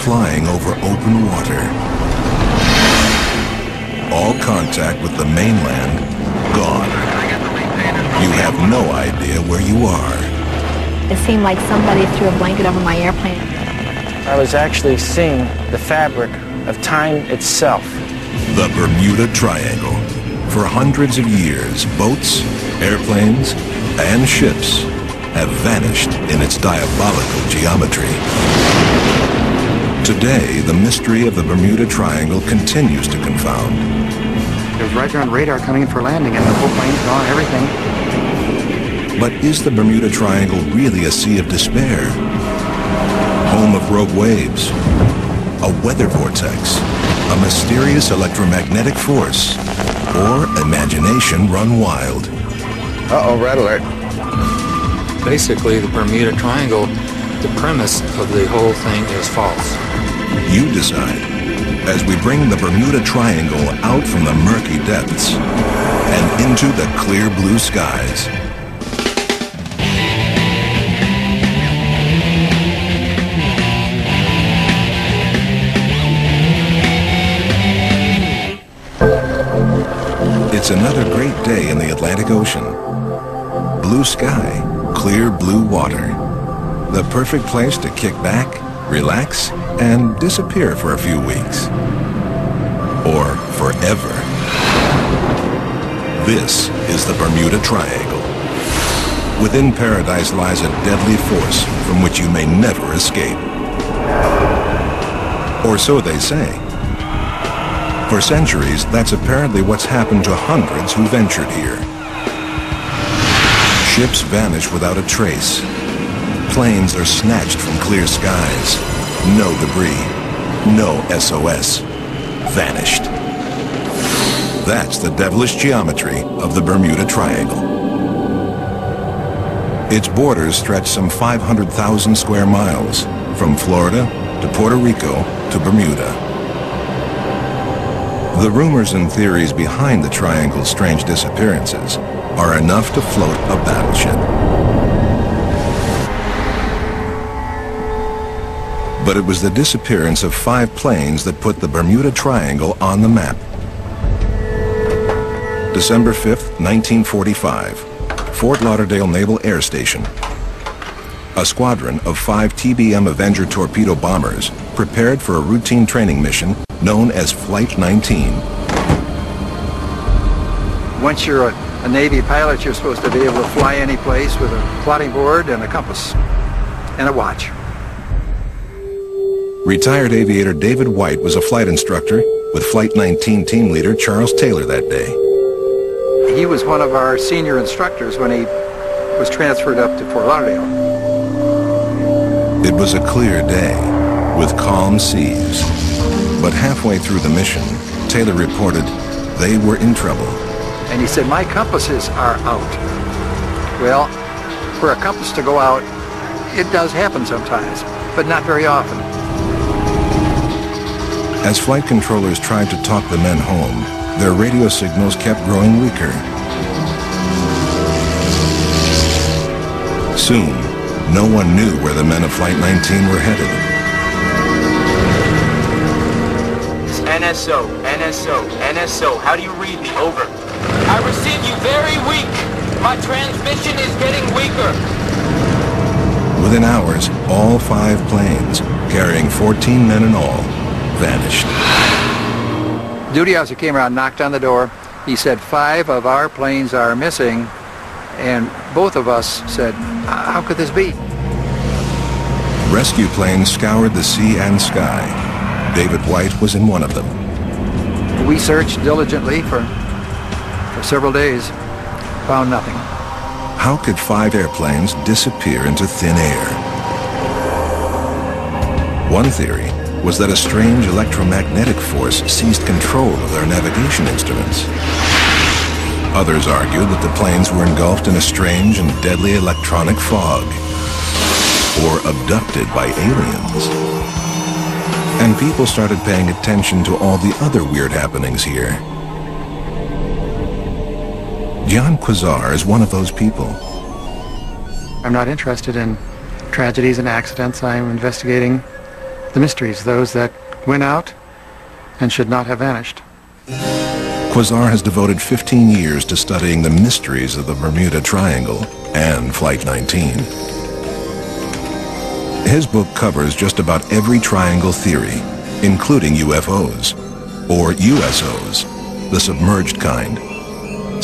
flying over open water. All contact with the mainland gone. You have no idea where you are. It seemed like somebody threw a blanket over my airplane. I was actually seeing the fabric of time itself. The Bermuda Triangle. For hundreds of years, boats, airplanes, and ships have vanished in its diabolical geometry. Today, the mystery of the Bermuda Triangle continues to confound. It was right there on radar coming in for landing, and the whole plane's gone, everything. But is the Bermuda Triangle really a sea of despair? Home of rogue waves, a weather vortex, a mysterious electromagnetic force, or imagination run wild? Uh-oh, red alert. Basically, the Bermuda Triangle, the premise of the whole thing is false. You decide, as we bring the Bermuda Triangle out from the murky depths and into the clear blue skies. It's another great day in the Atlantic Ocean. Blue sky, clear blue water. The perfect place to kick back, relax, and disappear for a few weeks. Or forever. This is the Bermuda Triangle. Within paradise lies a deadly force from which you may never escape. Or so they say. For centuries, that's apparently what's happened to hundreds who ventured here. Ships vanish without a trace. Planes are snatched from clear skies. No debris. No SOS. Vanished. That's the devilish geometry of the Bermuda Triangle. Its borders stretch some 500,000 square miles, from Florida to Puerto Rico to Bermuda. The rumors and theories behind the Triangle's strange disappearances are enough to float a battleship. But it was the disappearance of 5 planes that put the Bermuda Triangle on the map. December 5th, 1945, Fort Lauderdale Naval Air Station. A squadron of 5 TBM Avenger torpedo bombers prepared for a routine training mission known as Flight 19. Once you're a Navy pilot, you're supposed to be able to fly any place with a plotting board and a compass and a watch. Retired aviator David White was a flight instructor with Flight 19 team leader Charles Taylor that day. He was one of our senior instructors when he was transferred up to Fort Lauderdale. It was a clear day with calm seas. But halfway through the mission, Taylor reported they were in trouble. And he said, my compasses are out. Well, for a compass to go out, it does happen sometimes, but not very often. As flight controllers tried to talk the men home, their radio signals kept growing weaker. Soon, no one knew where the men of Flight 19 were headed. NSO, NSO, NSO. How do you read me? Over. I receive you very weak. My transmission is getting weaker. Within hours, all 5 planes, carrying 14 men in all, vanished. Duty officer came around, knocked on the door. He said, 5 of our planes are missing. And both of us said, how could this be? Rescue planes scoured the sea and sky. David White was in one of them. We searched diligently for several days, found nothing. How could 5 airplanes disappear into thin air? One theory was that a strange electromagnetic force seized control of their navigation instruments. Others argued that the planes were engulfed in a strange and deadly electronic fog, or abducted by aliens. And people started paying attention to all the other weird happenings here. John Quasar is one of those people. I'm not interested in tragedies and accidents. I'm investigating the mysteries, those that went out and should not have vanished. Quasar has devoted 15 years to studying the mysteries of the Bermuda Triangle and Flight 19. His book covers just about every triangle theory, including UFOs, or USOs, the submerged kind.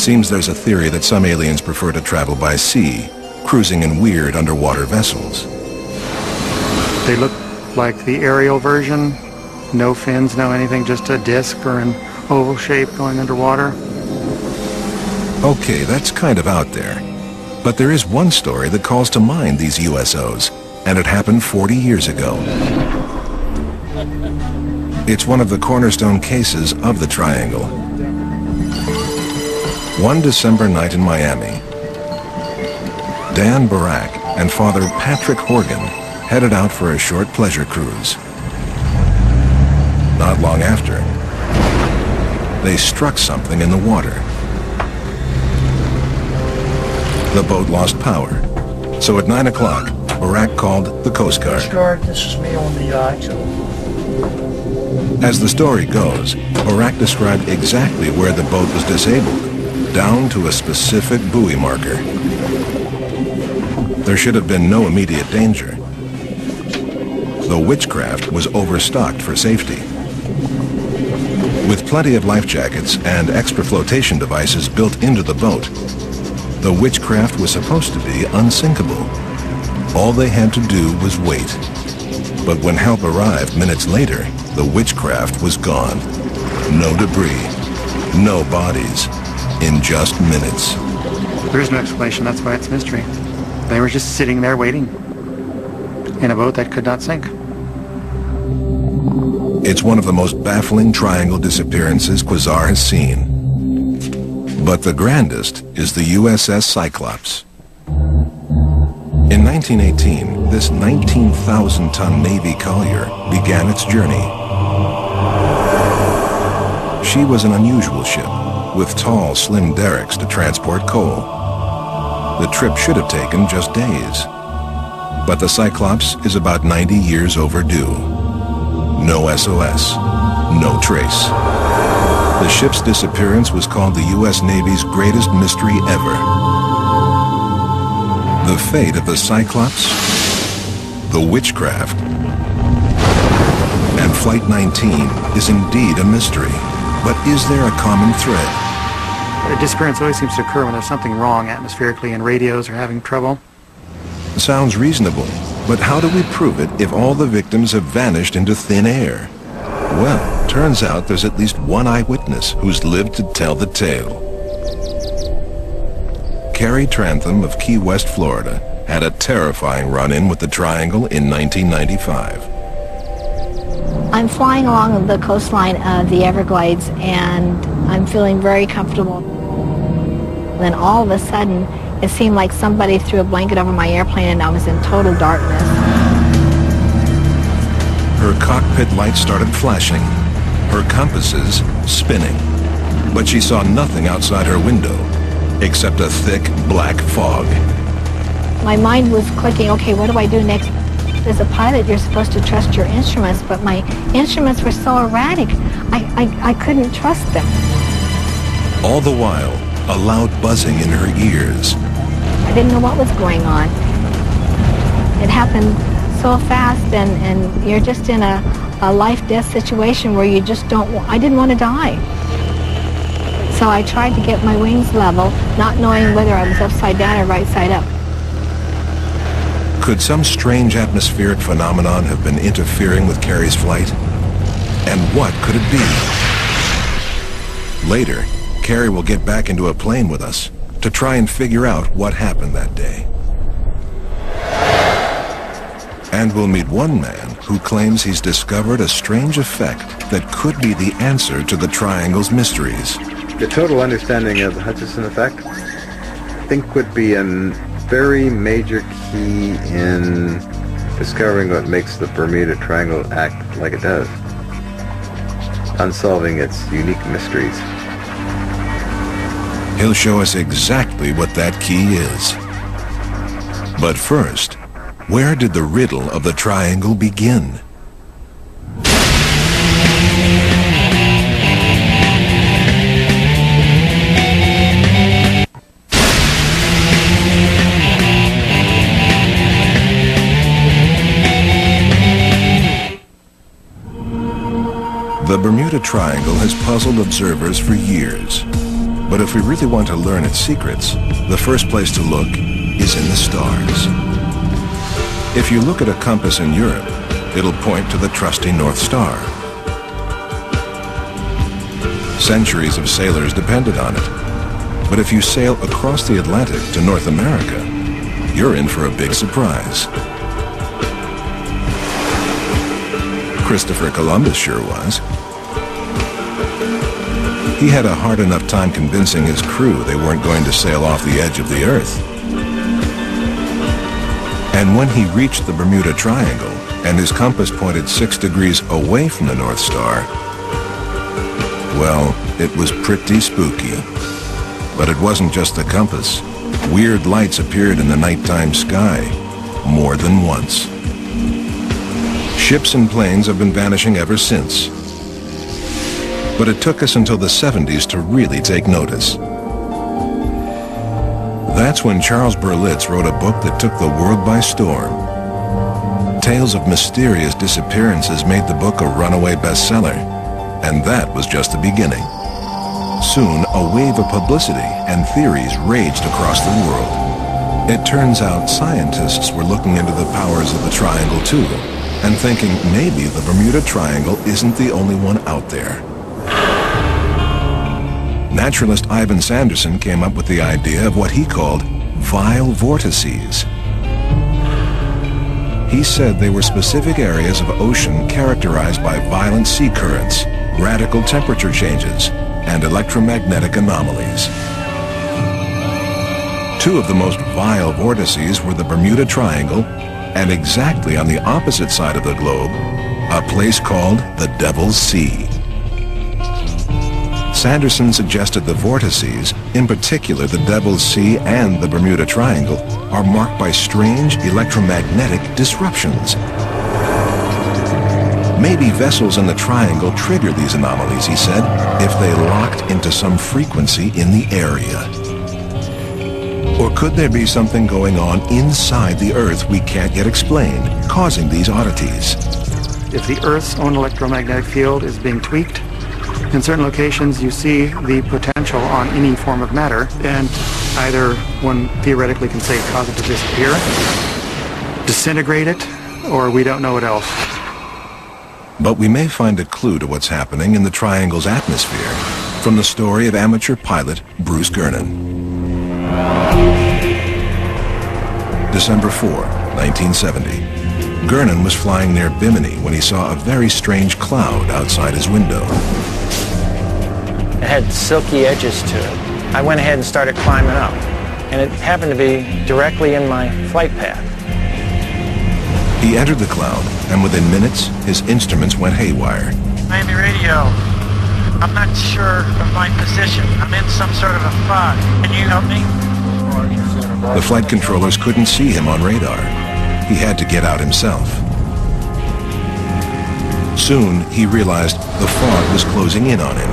Seems there's a theory that some aliens prefer to travel by sea, cruising in weird underwater vessels. They look like the aerial version, no fins, no anything, just a disc or an oval shape going underwater. Okay, that's kind of out there. But there is one story that calls to mind these USOs, and it happened 40 years ago. It's one of the cornerstone cases of the Triangle. One December night in Miami, Dan Barak and Father Patrick Horgan headed out for a short pleasure cruise. Not long after, they struck something in the water. The boat lost power, so at 9 o'clock, Barak called the Coast Guard. Coast Guard, this is me on the yacht. As the story goes, Barak described exactly where the boat was disabled, down to a specific buoy marker. There should have been no immediate danger. The Witchcraft was overstocked for safety. With plenty of life jackets and extra flotation devices built into the boat, the Witchcraft was supposed to be unsinkable. All they had to do was wait. But when help arrived minutes later, the Witchcraft was gone. No debris, no bodies, in just minutes. There is no explanation, that's why it's a mystery. They were just sitting there waiting in a boat that could not sink. It's one of the most baffling triangle disappearances Quasar has seen. But the grandest is the USS Cyclops. In 1918, this 19,000-ton Navy collier began its journey. She was an unusual ship, with tall, slim derricks to transport coal. The trip should have taken just days. But the Cyclops is about 90 years overdue. No SOS, no trace. The ship's disappearance was called the U.S. Navy's greatest mystery ever. The fate of the Cyclops, the Witchcraft, and Flight 19 is indeed a mystery. But is there a common thread? A disappearance always seems to occur when there's something wrong atmospherically and radios are having trouble. Sounds reasonable, but how do we prove it if all the victims have vanished into thin air? Well, turns out there's at least one eyewitness who's lived to tell the tale. Carrie Trantham of Key West, Florida, had a terrifying run-in with the Triangle in 1995. I'm flying along the coastline of the Everglades, and I'm feeling very comfortable. Then all of a sudden, it seemed like somebody threw a blanket over my airplane and I was in total darkness. Her cockpit lights started flashing, her compasses spinning. But she saw nothing outside her window, except a thick black fog. My mind was clicking, okay, what do I do next? As a pilot, you're supposed to trust your instruments, but my instruments were so erratic, I couldn't trust them. All the while, a loud buzzing in her ears. I didn't know what was going on. It happened so fast, and you're just in a life-death situation where you just I didn't want to die. So I tried to get my wings level, not knowing whether I was upside down or right side up. Could some strange atmospheric phenomenon have been interfering with Carrie's flight? And what could it be? Later, Carrie will get back into a plane with us to try and figure out what happened that day. And we'll meet one man who claims he's discovered a strange effect that could be the answer to the Triangle's mysteries. The total understanding of the Hutchison effect, I think, would be a very major key in discovering what makes the Bermuda Triangle act like it does, unsolving its unique mysteries. He'll show us exactly what that key is. But first, where did the riddle of the Triangle begin? The Bermuda Triangle has puzzled observers for years. But if we really want to learn its secrets, the first place to look is in the stars. If you look at a compass in Europe, it'll point to the trusty North Star. Centuries of sailors depended on it. But if you sail across the Atlantic to North America, you're in for a big surprise. Christopher Columbus sure was. He had a hard enough time convincing his crew they weren't going to sail off the edge of the Earth. And when he reached the Bermuda Triangle and his compass pointed 6 degrees away from the North Star, well, it was pretty spooky. But it wasn't just the compass. Weird lights appeared in the nighttime sky, more than once. Ships and planes have been vanishing ever since. But it took us until the 70s to really take notice. That's when Charles Berlitz wrote a book that took the world by storm. Tales of mysterious disappearances made the book a runaway bestseller, and that was just the beginning. Soon, a wave of publicity and theories raged across the world. It turns out scientists were looking into the powers of the triangle too, and thinking maybe the Bermuda Triangle isn't the only one out there. Naturalist Ivan Sanderson came up with the idea of what he called vile vortices. He said they were specific areas of ocean characterized by violent sea currents, radical temperature changes, and electromagnetic anomalies. Two of the most vile vortices were the Bermuda Triangle, and exactly on the opposite side of the globe, a place called the Devil's Sea. Sanderson suggested the vortices, in particular the Devil's Sea and the Bermuda Triangle, are marked by strange electromagnetic disruptions. Maybe vessels in the triangle trigger these anomalies, he said, if they locked into some frequency in the area. Or could there be something going on inside the Earth we can't yet explain, causing these oddities? If the Earth's own electromagnetic field is being tweaked, in certain locations you see the potential on any form of matter, and either one theoretically can say cause it to disappear, disintegrate it, or we don't know what else. But we may find a clue to what's happening in the Triangle's atmosphere from the story of amateur pilot Bruce Gernon. December 4, 1970. Gernon was flying near Bimini when he saw a very strange cloud outside his window. It had silky edges to it. I went ahead and started climbing up, and it happened to be directly in my flight path. He entered the cloud, and within minutes, his instruments went haywire. Miami radio. I'm not sure of my position. I'm in some sort of a fog. Can you help me? The flight controllers couldn't see him on radar. He had to get out himself. Soon, he realized the fog was closing in on him.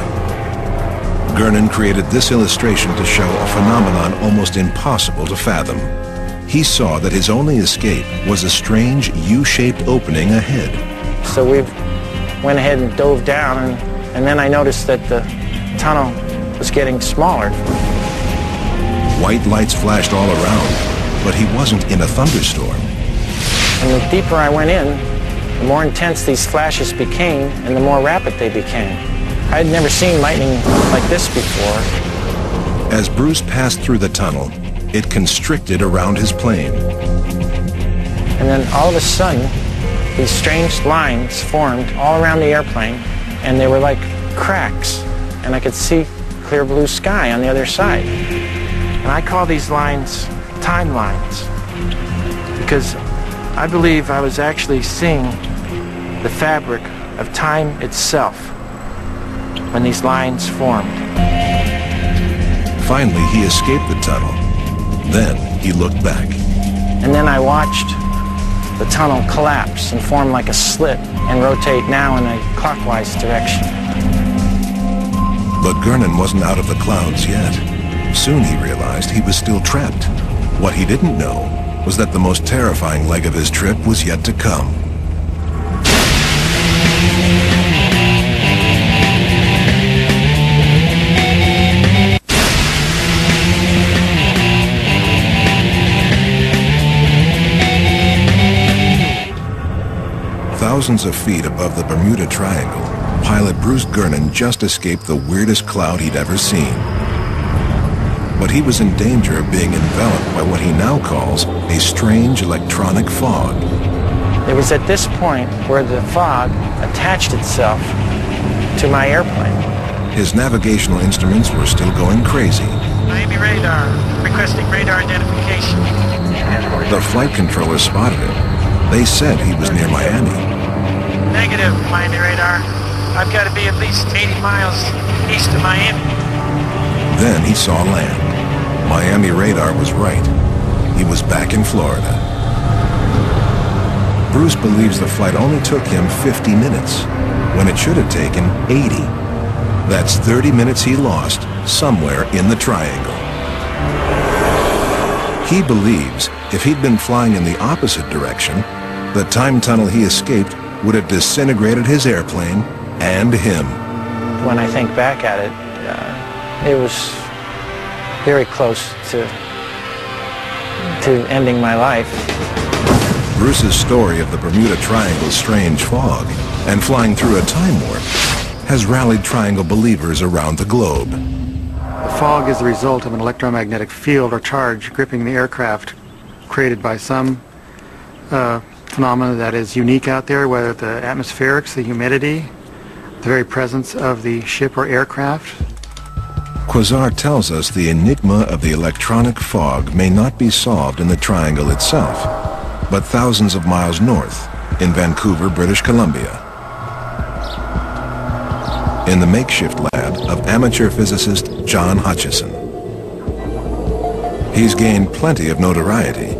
Gernon created this illustration to show a phenomenon almost impossible to fathom. He saw that his only escape was a strange U-shaped opening ahead. So we went ahead and dove down, and then I noticed that the tunnel was getting smaller. White lights flashed all around, but he wasn't in a thunderstorm. And the deeper I went in, the more intense these flashes became, and the more rapid they became. I had never seen lightning like this before. As Bruce passed through the tunnel, it constricted around his plane. And then all of a sudden, these strange lines formed all around the airplane, and they were like cracks, and I could see clear blue sky on the other side. And I call these lines timelines, because I believe I was actually seeing the fabric of time itself when these lines formed. Finally, he escaped the tunnel. Then he looked back. And then I watched the tunnel collapse and form like a slit and rotate now in a clockwise direction. But Gernon wasn't out of the clouds yet. Soon he realized he was still trapped. What he didn't know was that the most terrifying leg of his trip was yet to come. thousands of feet above the Bermuda Triangle, pilot Bruce Gernon just escaped the weirdest cloud he'd ever seen. But he was in danger of being enveloped by what he now calls a strange electronic fog. It was at this point where the fog attached itself to my airplane. His navigational instruments were still going crazy. Miami radar, requesting radar identification. The flight controllers spotted him. They said he was near Miami. Negative, Miami radar. I've got to be at least 80 miles east of Miami. Then he saw land. Miami radar was right. He was back in Florida. Bruce believes the flight only took him 50 minutes, when it should have taken 80. That's 30 minutes he lost somewhere in the triangle. He believes if he'd been flying in the opposite direction, the time tunnel he escaped would have disintegrated his airplane and him. When I think back at it, it was very close to ending my life. Bruce's story of the Bermuda Triangle's strange fog and flying through a time warp has rallied Triangle believers around the globe. The fog is the result of an electromagnetic field or charge gripping the aircraft created by some phenomena that is unique out there, whether the atmospherics, the humidity, the very presence of the ship or aircraft. Quasar tells us the enigma of the electronic fog may not be solved in the triangle itself, but thousands of miles north in Vancouver, British Columbia. In the makeshift lab of amateur physicist John Hutchison. He's gained plenty of notoriety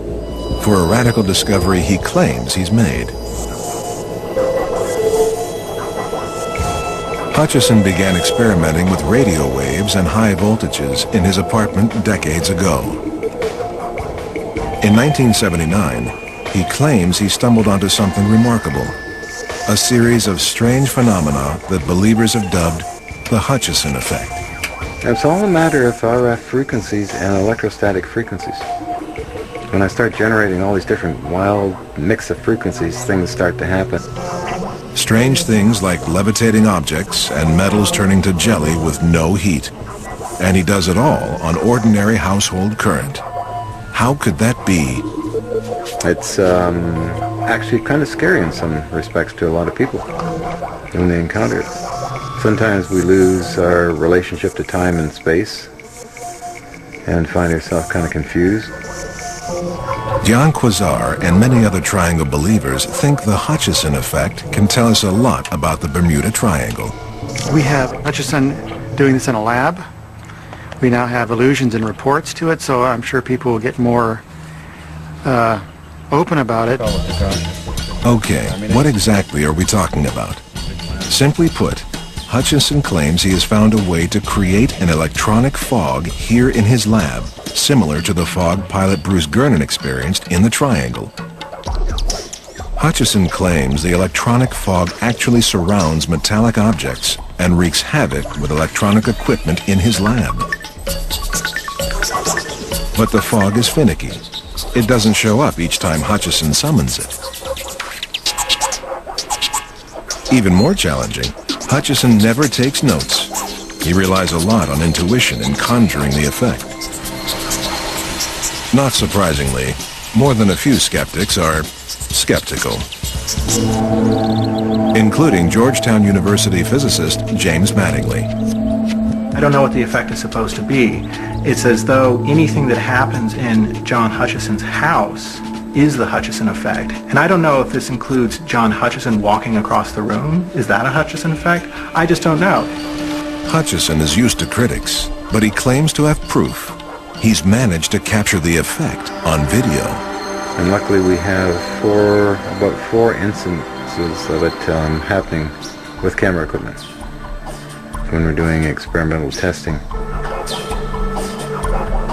for a radical discovery he claims he's made. Hutchison began experimenting with radio waves and high voltages in his apartment decades ago. In 1979, he claims he stumbled onto something remarkable, a series of strange phenomena that believers have dubbed the Hutchison effect. It's all a matter of RF frequencies and electrostatic frequencies. When I start generating all these different wild mix of frequencies, things start to happen. Strange things like levitating objects and metals turning to jelly with no heat. And he does it all on ordinary household current. How could that be? It's actually kind of scary in some respects to a lot of people when they encounter it. Sometimes we lose our relationship to time and space and find ourselves kind of confused. Jan Quasar and many other Triangle believers think the Hutchison effect can tell us a lot about the Bermuda Triangle. We have Hutchison doing this in a lab. We now have allusions and reports to it, so I'm sure people will get more open about it. Okay, what exactly are we talking about? Simply put, Hutchison claims he has found a way to create an electronic fog here in his lab, similar to the fog pilot Bruce Gernon experienced in the Triangle. Hutchison claims the electronic fog actually surrounds metallic objects and wreaks havoc with electronic equipment in his lab. But the fog is finicky. It doesn't show up each time Hutchison summons it. Even more challenging, Hutchison never takes notes. He relies a lot on intuition in conjuring the effect. Not surprisingly, more than a few skeptics are skeptical, including Georgetown University physicist James Mattingly. I don't know what the effect is supposed to be. It's as though anything that happens in John Hutchison's house is the Hutchison effect. And I don't know if this includes John Hutchison walking across the room. Is that a Hutchison effect? I just don't know. Hutchison is used to critics, but he claims to have proof. He's managed to capture the effect on video. And luckily we have about four instances of it happening with camera equipment when we're doing experimental testing.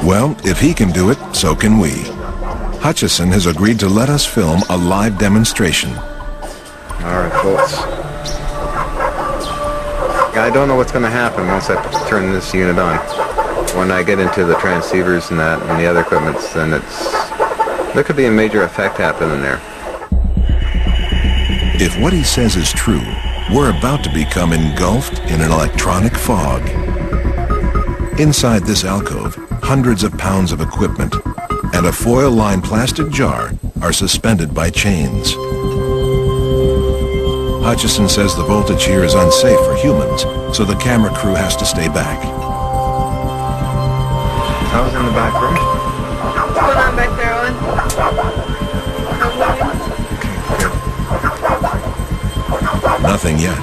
Well, if he can do it, so can we. Hutchison has agreed to let us film a live demonstration. All right, folks. I don't know what's going to happen once I turn this unit on. When I get into the transceivers and that and the other equipments, then there could be a major effect happening there. If what he says is true, we're about to become engulfed in an electronic fog. Inside this alcove, hundreds of pounds of equipment and a foil-lined plastic jar are suspended by chains. Hutchison says the voltage here is unsafe for humans, so the camera crew has to stay back. I was in the back room. What's going on back there, Owen? Nothing yet.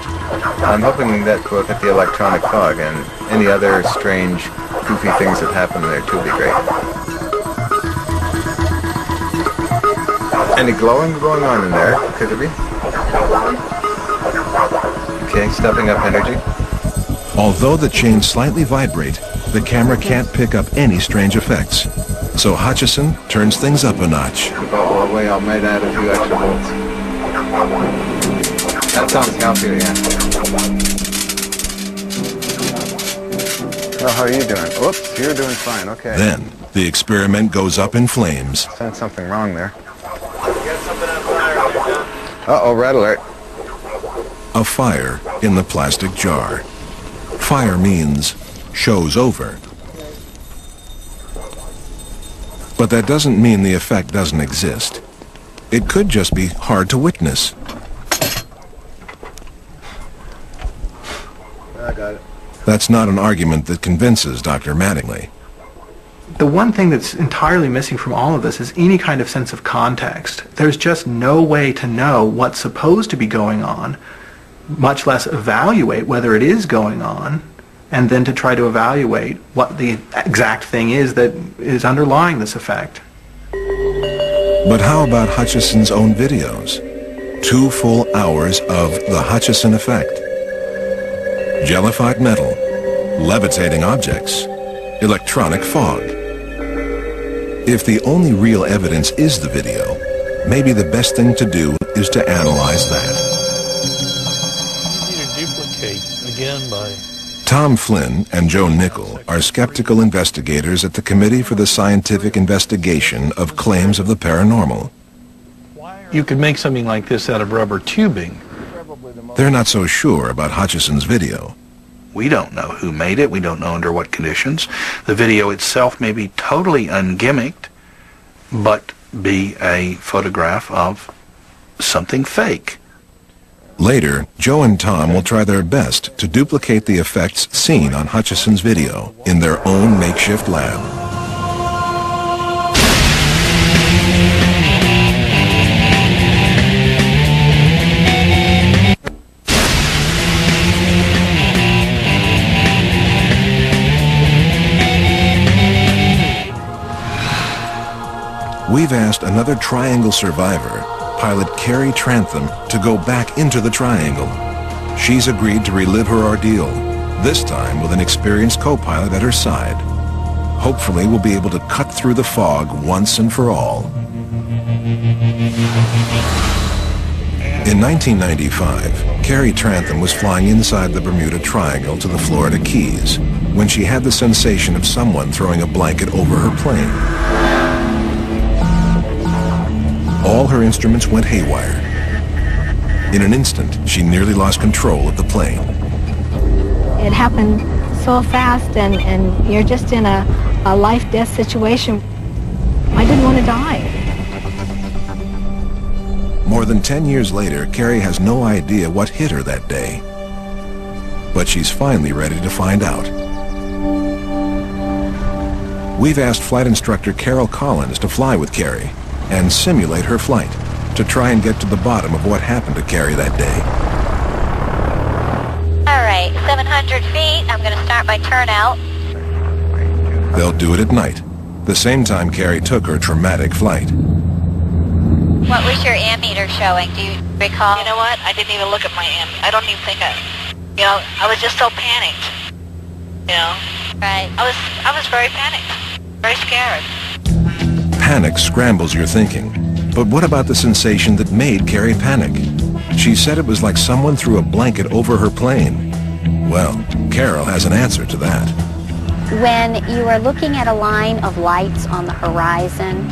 I'm hoping that we'll get the electronic fog, and any other strange, goofy things that happen there too would be great. Any glowing going on in there? Could there be? Okay, stepping up energy. Although the chains slightly vibrate, the camera can't pick up any strange effects. So Hutchison turns things up a notch. About the way I might add a few extra volts. That sounds healthier, yeah. Oh, how are you doing? Oops, you're doing fine, okay. Then, the experiment goes up in flames. Sounds something wrong there. Uh-oh, red alert. A fire in the plastic jar. Fire means show's over. But that doesn't mean the effect doesn't exist. It could just be hard to witness. I got it. That's not an argument that convinces Dr. Mattingly. The one thing that's entirely missing from all of this is any kind of sense of context. There's just no way to know what's supposed to be going on, much less evaluate whether it is going on, and then to try to evaluate what the exact thing is that is underlying this effect. But how about Hutchison's own videos? 2 full hours of the Hutchison effect. Jellified metal, levitating objects, electronic fog. If the only real evidence is the video, maybe the best thing to do is to analyze that. You need to duplicate again by... Tom Flynn and Joe Nickel are skeptical investigators at the Committee for the Scientific Investigation of Claims of the Paranormal. You could make something like this out of rubber tubing. They're not so sure about Hutchison's video. We don't know who made it. We don't know under what conditions. The video itself may be totally ungimmicked, but be a photograph of something fake. Later, Joe and Tom will try their best to duplicate the effects seen on Hutchison's video in their own makeshift lab. We've asked another Triangle survivor, pilot Carrie Trantham, to go back into the Triangle. She's agreed to relive her ordeal, this time with an experienced co-pilot at her side. Hopefully we'll be able to cut through the fog once and for all. In 1995, Carrie Trantham was flying inside the Bermuda Triangle to the Florida Keys when she had the sensation of someone throwing a blanket over her plane. All her instruments went haywire. In an instant, she nearly lost control of the plane. It happened so fast, and you're just in a life-death situation. I didn't want to die. More than 10 years later, Carrie has no idea what hit her that day. But she's finally ready to find out. We've asked flight instructor Carol Collins to fly with Carrie and simulate her flight to try and get to the bottom of what happened to Carrie that day. All right, 700 feet. I'm going to start my turnout. They'll do it at night, the same time Carrie took her traumatic flight. What was your ammeter showing? Do you recall? You know what? I didn't even look at my ammeter. I don't even think I was just so panicked. Right. I was very panicked, very scared. Panic scrambles your thinking. But what about the sensation that made Carrie panic? She said it was like someone threw a blanket over her plane. Well, Carol has an answer to that. When you are looking at a line of lights on the horizon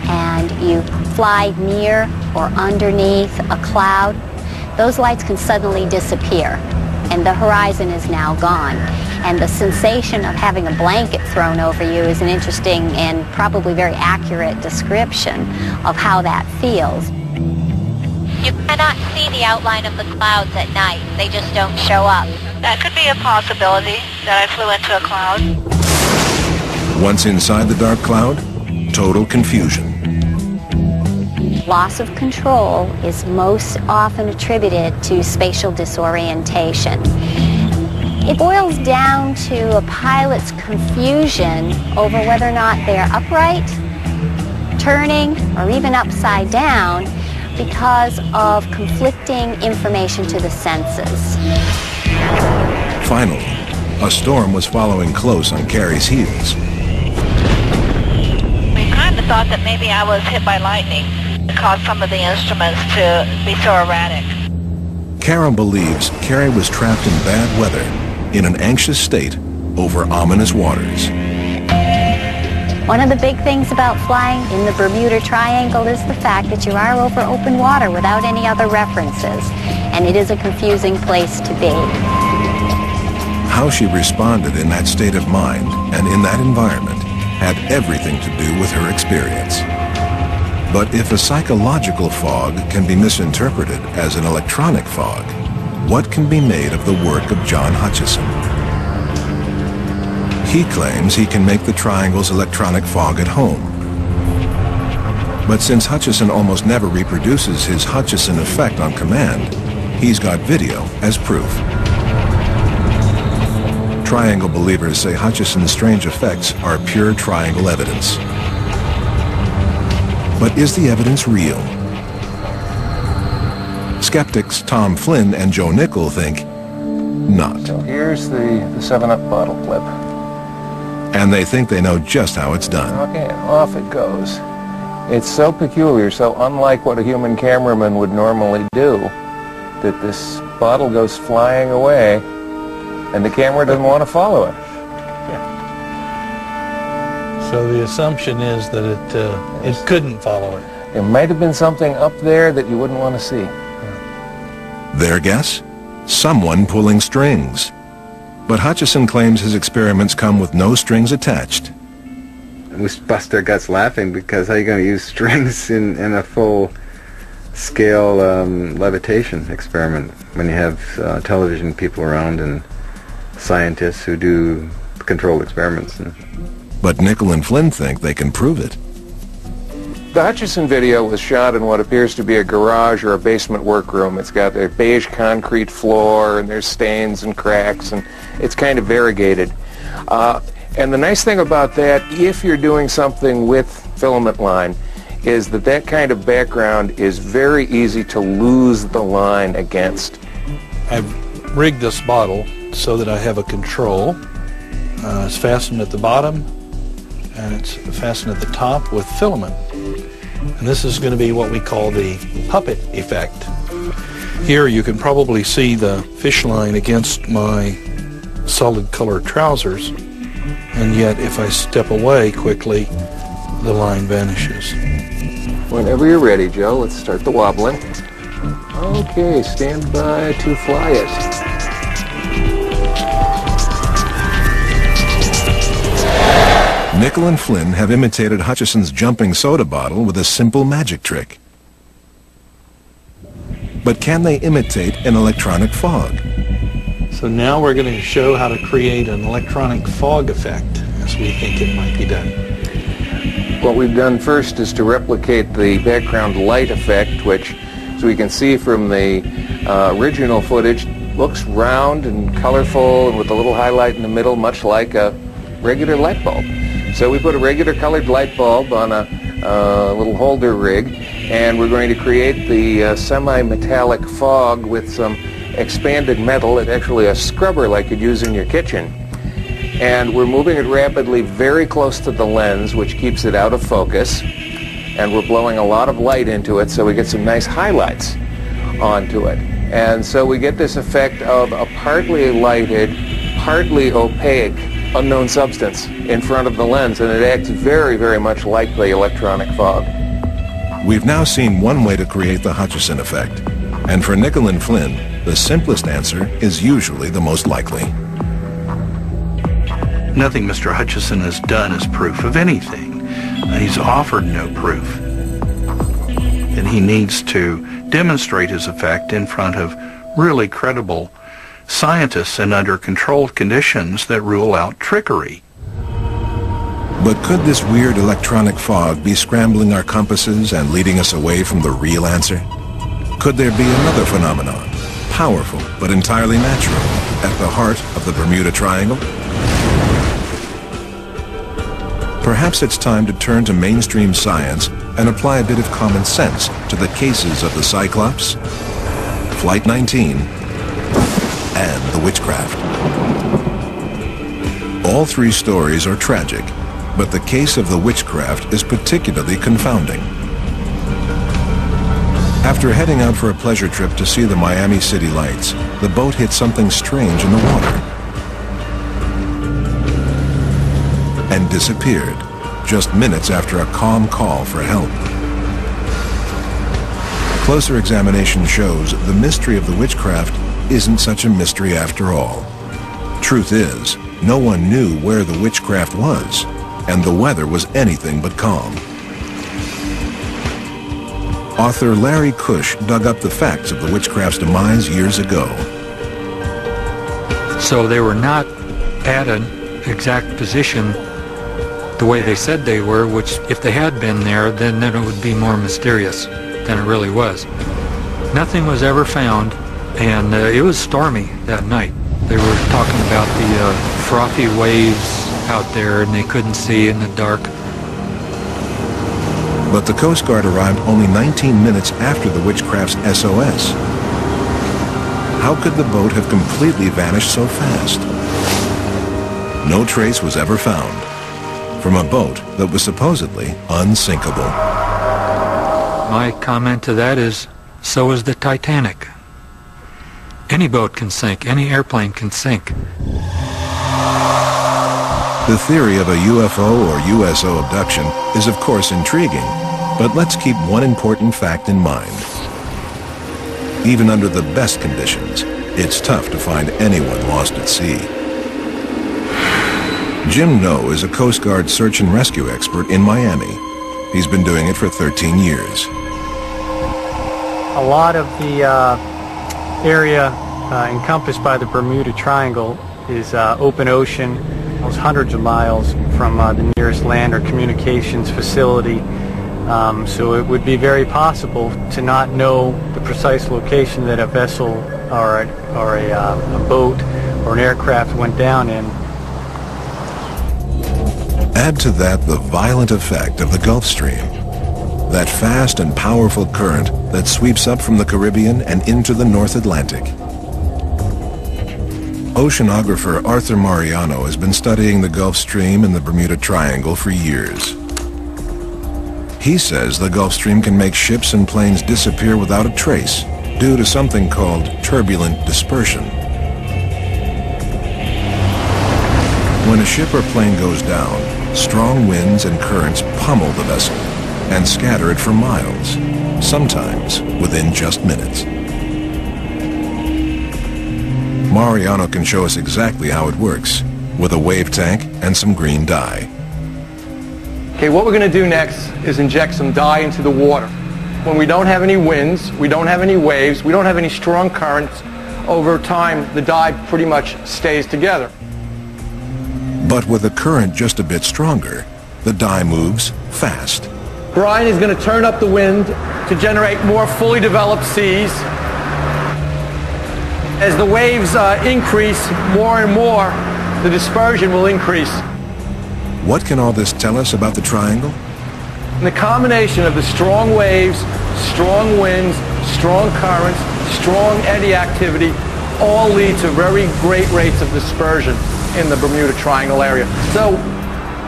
and you fly near or underneath a cloud, those lights can suddenly disappear, and the horizon is now gone. And the sensation of having a blanket thrown over you is an interesting and probably very accurate description of how that feels. You cannot see the outline of the clouds at night. They just don't show up. That could be a possibility, that I flew into a cloud. Once inside the dark cloud, total confusion. Loss of control is most often attributed to spatial disorientation. It boils down to a pilot's confusion over whether or not they're upright, turning, or even upside down because of conflicting information to the senses. Finally, a storm was following close on Carrie's heels. We kind of thought that maybe I was hit by lightning to cause some of the instruments to be so erratic. Kara believes Carrie was trapped in bad weather, in an anxious state, over ominous waters. One of the big things about flying in the Bermuda Triangle is the fact that you are over open water without any other references, and it is a confusing place to be. How she responded in that state of mind and in that environment had everything to do with her experience. But if a psychological fog can be misinterpreted as an electronic fog, what can be made of the work of John Hutchison? He claims he can make the Triangle's electronic fog at home. But since Hutchison almost never reproduces his Hutchison effect on command, he's got video as proof. Triangle believers say Hutchison's strange effects are pure Triangle evidence. But is the evidence real? Skeptics Tom Flynn and Joe Nickel think not. So here's the 7-Up bottle clip. And they think they know just how it's done. Okay, off it goes. It's so peculiar, so unlike what a human cameraman would normally do, that this bottle goes flying away, and the camera doesn't want to follow it. So the assumption is that it couldn't follow it. There might have been something up there that you wouldn't want to see. Their guess? Someone pulling strings. But Hutchison claims his experiments come with no strings attached. We bust our guts laughing because how are you going to use strings in a full-scale levitation experiment when you have television people around and scientists who do controlled experiments? But Nickel and Flynn think they can prove it. The Hutchison video was shot in what appears to be a garage or a basement workroom. It's got a beige concrete floor, and there's stains and cracks, and it's kind of variegated. And the nice thing about that, if you're doing something with filament line, is that that kind of background is very easy to lose the line against. I've rigged this bottle so that I have a control. It's fastened at the bottom, and it's fastened at the top with filament. And this is going to be what we call the puppet effect. Here you can probably see the fish line against my solid color trousers, and yet if I step away quickly, the line vanishes. Whenever you're ready, Joe, let's start the wobbling. Okay, stand by to fly it. Nickel and Flynn have imitated Hutchison's jumping soda bottle with a simple magic trick. But can they imitate an electronic fog? So now we're going to show how to create an electronic fog effect as we think it might be done. What we've done first is to replicate the background light effect, which, as we can see from the original footage, looks round and colorful and with a little highlight in the middle, much like a regular light bulb. So we put a regular colored light bulb on a little holder rig, and we're going to create the semi-metallic fog with some expanded metal. It's actually a scrubber like you'd use in your kitchen. And we're moving it rapidly very close to the lens, which keeps it out of focus. And we're blowing a lot of light into it so we get some nice highlights onto it. And so we get this effect of a partly lighted, partly opaque, unknown substance in front of the lens, and it acts very, very much like the electronic fog. We've now seen one way to create the Hutchison effect. And for Nickel and Flynn, the simplest answer is usually the most likely. Nothing Mr. Hutchison has done is proof of anything. He's offered no proof. And he needs to demonstrate his effect in front of really credible scientists and under controlled conditions that rule out trickery. But could this weird electronic fog be scrambling our compasses and leading us away from the real answer? Could there be another phenomenon, powerful but entirely natural, at the heart of the Bermuda Triangle? Perhaps it's time to turn to mainstream science and apply a bit of common sense to the cases of the Cyclops, Flight 19, and the Witchcraft. All three stories are tragic, but the case of the Witchcraft is particularly confounding. After heading out for a pleasure trip to see the Miami city lights, the boat hit something strange in the water and disappeared just minutes after a calm call for help. Closer examination shows the mystery of the Witchcraft isn't such a mystery after all. Truth is, no one knew where the Witchcraft was, and the weather was anything but calm. Author Larry Cush dug up the facts of the Witchcraft's demise years ago. So they were not at an exact position the way they said they were, which if they had been there, then it would be more mysterious than it really was. Nothing was ever found, and it was stormy that night. They were talking about the frothy waves out there, and they couldn't see in the dark. But the Coast Guard arrived only 19 minutes after the Witchcraft's SOS. How could the boat have completely vanished so fast? No trace was ever found from a boat that was supposedly unsinkable. My comment to that is, so is the Titanic. Any boat can sink, any airplane can sink. The theory of a UFO or USO abduction is of course intriguing, but let's keep one important fact in mind. Even under the best conditions, it's tough to find anyone lost at sea. Jim Noe is a Coast Guard search and rescue expert in Miami. He's been doing it for 13 years. A lot of the area encompassed by the Bermuda Triangle is open ocean, hundreds of miles from the nearest land or communications facility. So it would be very possible to not know the precise location that a vessel or a boat or an aircraft went down in. Add to that the violent effect of the Gulf Stream, that fast and powerful current that sweeps up from the Caribbean and into the North Atlantic. Oceanographer Arthur Mariano has been studying the Gulf Stream and the Bermuda Triangle for years. He says the Gulf Stream can make ships and planes disappear without a trace due to something called turbulent dispersion. When a ship or plane goes down, strong winds and currents pummel the vessel and scatter it for miles, sometimes within just minutes. Mariano can show us exactly how it works, with a wave tank and some green dye. Okay, what we're going to do next is inject some dye into the water. When we don't have any winds, we don't have any waves, we don't have any strong currents, over time the dye pretty much stays together. But with a current just a bit stronger, the dye moves fast. Brian is going to turn up the wind to generate more fully developed seas. As the waves increase more and more, the dispersion will increase. What can all this tell us about the triangle? And the combination of the strong waves, strong winds, strong currents, strong eddy activity all lead to very great rates of dispersion in the Bermuda Triangle area. So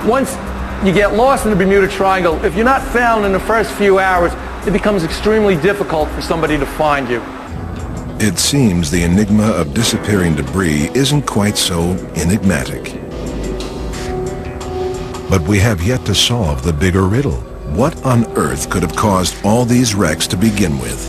once you get lost in the Bermuda Triangle, if you're not found in the first few hours, it becomes extremely difficult for somebody to find you. It seems the enigma of disappearing debris isn't quite so enigmatic. But we have yet to solve the bigger riddle. What on earth could have caused all these wrecks to begin with?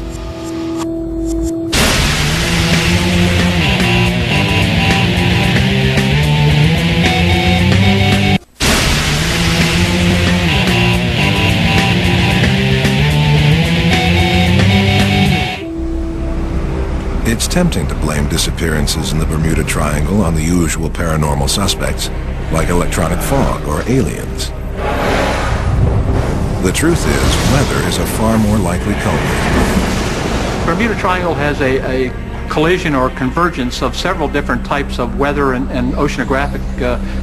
It's tempting to blame disappearances in the Bermuda Triangle on the usual paranormal suspects, like electronic fog or aliens. The truth is, weather is a far more likely culprit. Bermuda Triangle has a collision or convergence of several different types of weather and oceanographic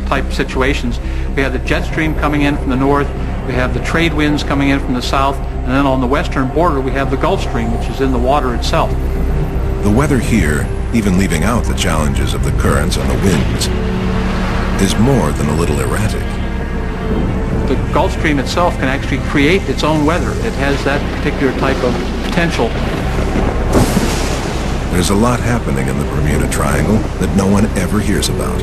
type situations. We have the jet stream coming in from the north, we have the trade winds coming in from the south, and then on the western border we have the Gulf Stream, which is in the water itself. The weather here, even leaving out the challenges of the currents and the winds, is more than a little erratic. The Gulf Stream itself can actually create its own weather. It has that particular type of potential. There's a lot happening in the Bermuda Triangle that no one ever hears about.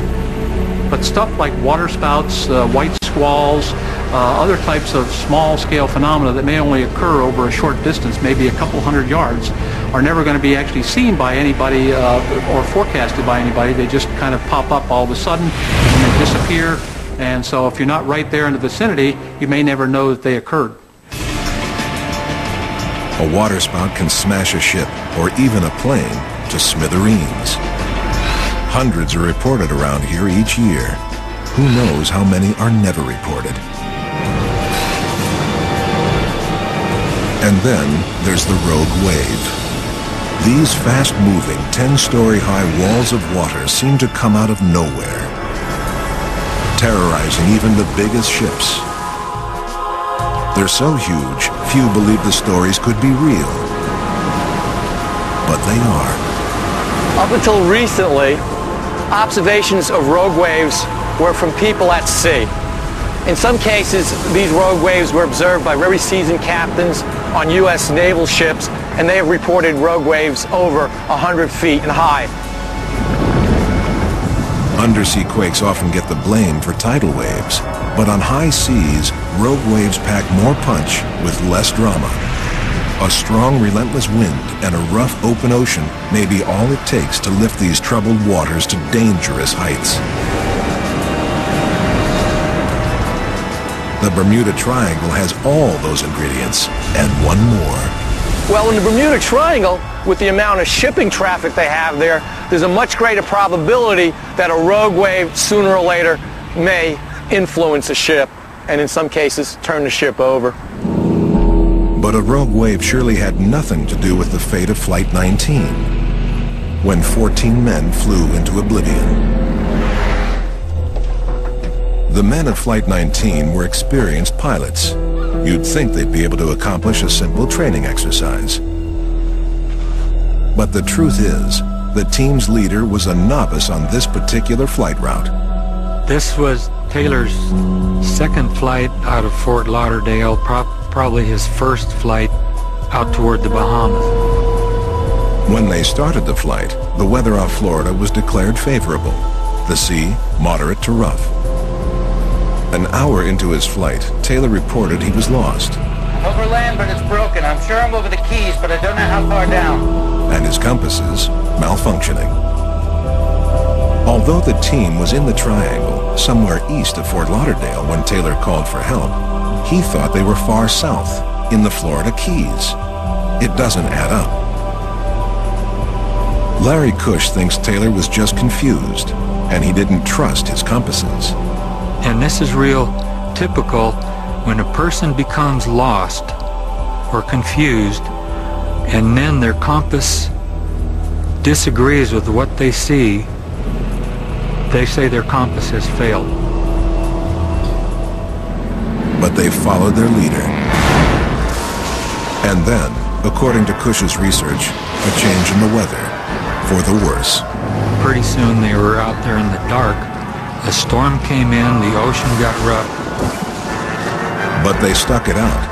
But stuff like waterspouts, white squalls, other types of small-scale phenomena that may only occur over a short distance, maybe a couple hundred yards, are never going to be actually seen by anybody or forecasted by anybody. They just kind of pop up all of a sudden and then disappear. And so if you're not right there in the vicinity, you may never know that they occurred. A waterspout can smash a ship or even a plane to smithereens. Hundreds are reported around here each year. Who knows how many are never reported? And then there's the rogue wave. These fast-moving, 10-story-high walls of water seem to come out of nowhere, terrorizing even the biggest ships. They're so huge, few believe the stories could be real. But they are. Up until recently, observations of rogue waves were from people at sea. In some cases, these rogue waves were observed by very seasoned captains on U.S. naval ships, and they have reported rogue waves over 100 feet in high. Undersea quakes often get the blame for tidal waves, but on high seas, rogue waves pack more punch with less drama. A strong, relentless wind and a rough, open ocean may be all it takes to lift these troubled waters to dangerous heights. The Bermuda Triangle has all those ingredients, and one more. Well, in the Bermuda Triangle, with the amount of shipping traffic they have there, there's a much greater probability that a rogue wave sooner or later may influence a ship, and in some cases turn the ship over. But a rogue wave surely had nothing to do with the fate of Flight 19, when 14 men flew into oblivion. The men of Flight 19 were experienced pilots. You'd think they'd be able to accomplish a simple training exercise. But the truth is, the team's leader was a novice on this particular flight route. This was Taylor's second flight out of Fort Lauderdale, probably his first flight out toward the Bahamas. When they started the flight, the weather off Florida was declared favorable. The sea, moderate to rough. An hour into his flight, Taylor reported he was lost. Over land, but it's broken. I'm sure I'm over the Keys, but I don't know how far down. And his compasses malfunctioning. Although the team was in the Triangle, somewhere east of Fort Lauderdale when Taylor called for help, he thought they were far south, in the Florida Keys. It doesn't add up. Larry Cush thinks Taylor was just confused, and he didn't trust his compasses. And this is real typical when a person becomes lost or confused, and then their compass disagrees with what they see. They say their compass has failed. But they followed their leader. And then, according to Cush's research, a change in the weather, for the worse. Pretty soon they were out there in the dark. A storm came in, the ocean got rough. But they stuck it out.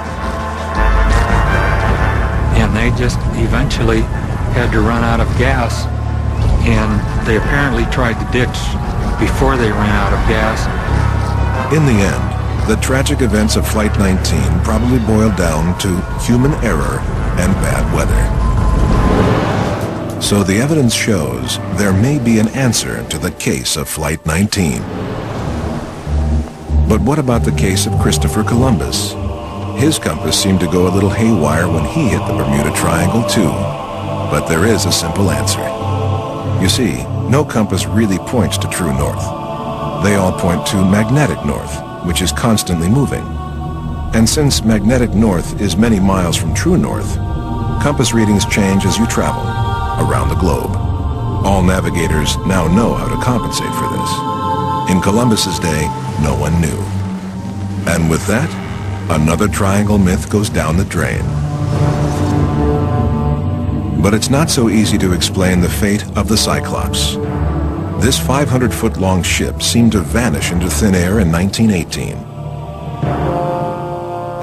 And they just eventually had to run out of gas, and they apparently tried to ditch before they ran out of gas. In the end, the tragic events of Flight 19 probably boiled down to human error and bad weather. So the evidence shows there may be an answer to the case of Flight 19. But what about the case of Christopher Columbus? His compass seemed to go a little haywire when he hit the Bermuda Triangle too. But there is a simple answer. You see, no compass really points to true north. They all point to magnetic north, which is constantly moving. And since magnetic north is many miles from true north, compass readings change as you travel around the globe. All navigators now know how to compensate for this. In Columbus's day, no one knew. And with that, another triangle myth goes down the drain. But it's not so easy to explain the fate of the Cyclops. This 500-foot-long ship seemed to vanish into thin air in 1918.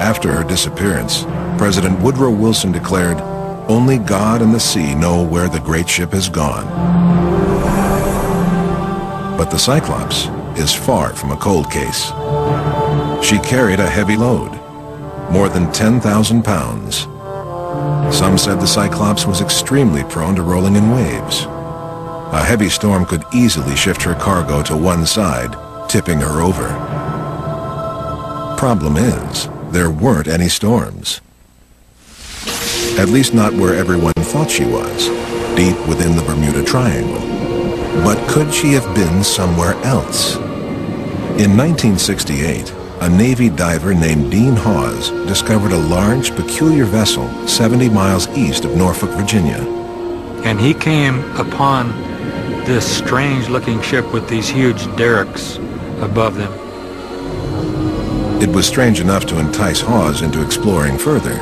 After her disappearance, President Woodrow Wilson declared, "Only God and the sea know where the great ship has gone." But the Cyclops is far from a cold case. She carried a heavy load, more than 10,000 pounds. Some said the Cyclops was extremely prone to rolling in waves. A heavy storm could easily shift her cargo to one side, tipping her over. Problem is, there weren't any storms. At least not where everyone thought she was, deep within the Bermuda Triangle. But could she have been somewhere else? In 1968, a Navy diver named Dean Hawes discovered a large, peculiar vessel 70 miles east of Norfolk, Virginia. And he came upon this strange-looking ship with these huge derricks above them. It was strange enough to entice Hawes into exploring further.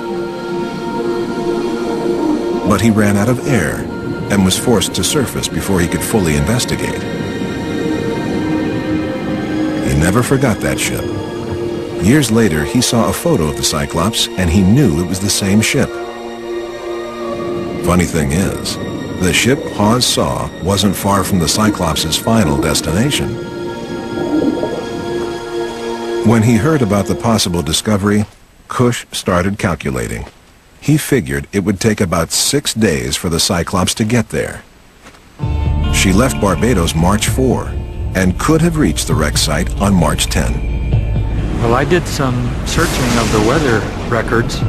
But he ran out of air and was forced to surface before he could fully investigate. He never forgot that ship. Years later, he saw a photo of the Cyclops, and he knew it was the same ship. Funny thing is, the ship Hawes saw wasn't far from the Cyclops' final destination. When he heard about the possible discovery, Cush started calculating. He figured it would take about 6 days for the Cyclops to get there. She left Barbados March 4 and could have reached the wreck site on March 10. Well, I did some searching of the weather records.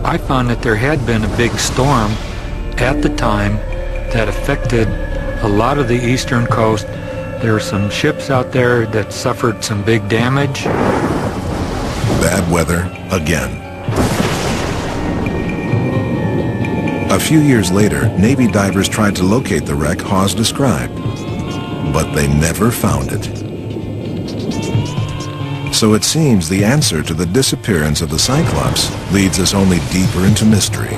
I found that there had been a big storm at the time that affected a lot of the eastern coast. There were some ships out there that suffered some big damage. Bad weather again. A few years later, Navy divers tried to locate the wreck Hawes described, but they never found it. So it seems the answer to the disappearance of the Cyclops leads us only deeper into mystery.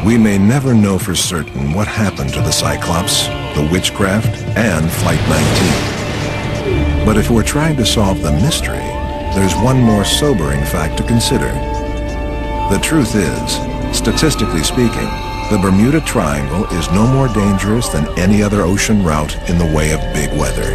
We may never know for certain what happened to the Cyclops, the Witchcraft, and Flight 19. But if we're trying to solve the mystery, there's one more sobering fact to consider. The truth is, statistically speaking, the Bermuda Triangle is no more dangerous than any other ocean route in the way of big weather.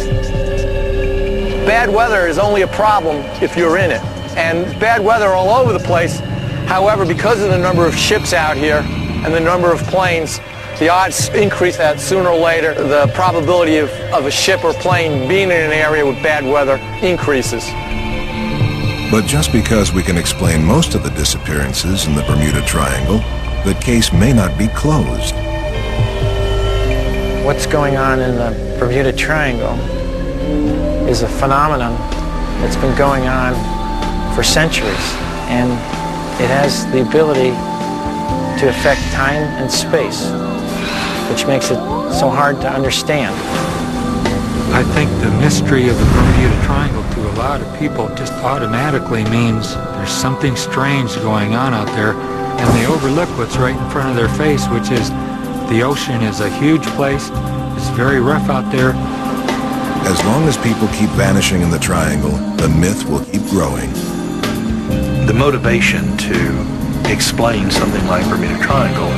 Bad weather is only a problem if you're in it. And bad weather all over the place. However, because of the number of ships out here and the number of planes, the odds increase that sooner or later the probability of a ship or plane being in an area with bad weather increases. But just because we can explain most of the disappearances in the Bermuda Triangle, the case may not be closed. What's going on in the Bermuda Triangle is a phenomenon that's been going on for centuries, and it has the ability to affect time and space, which makes it so hard to understand. I think the mystery of the Bermuda Triangle to a lot of people just automatically means there's something strange going on out there, and they overlook what's right in front of their face, which is the ocean is a huge place. It's very rough out there. As long as people keep vanishing in the triangle, the myth will keep growing. The motivation to explain something like Bermuda Triangle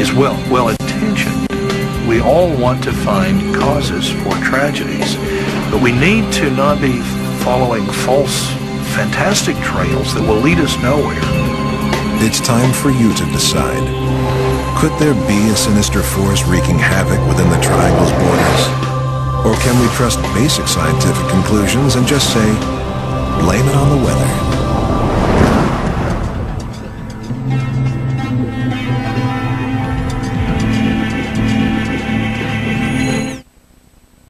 is well-intentioned. We all want to find causes for tragedies, but we need to not be following false, fantastic trails that will lead us nowhere. It's time for you to decide. Could there be a sinister force wreaking havoc within the triangle's borders? Or can we trust basic scientific conclusions and just say, blame it on the weather?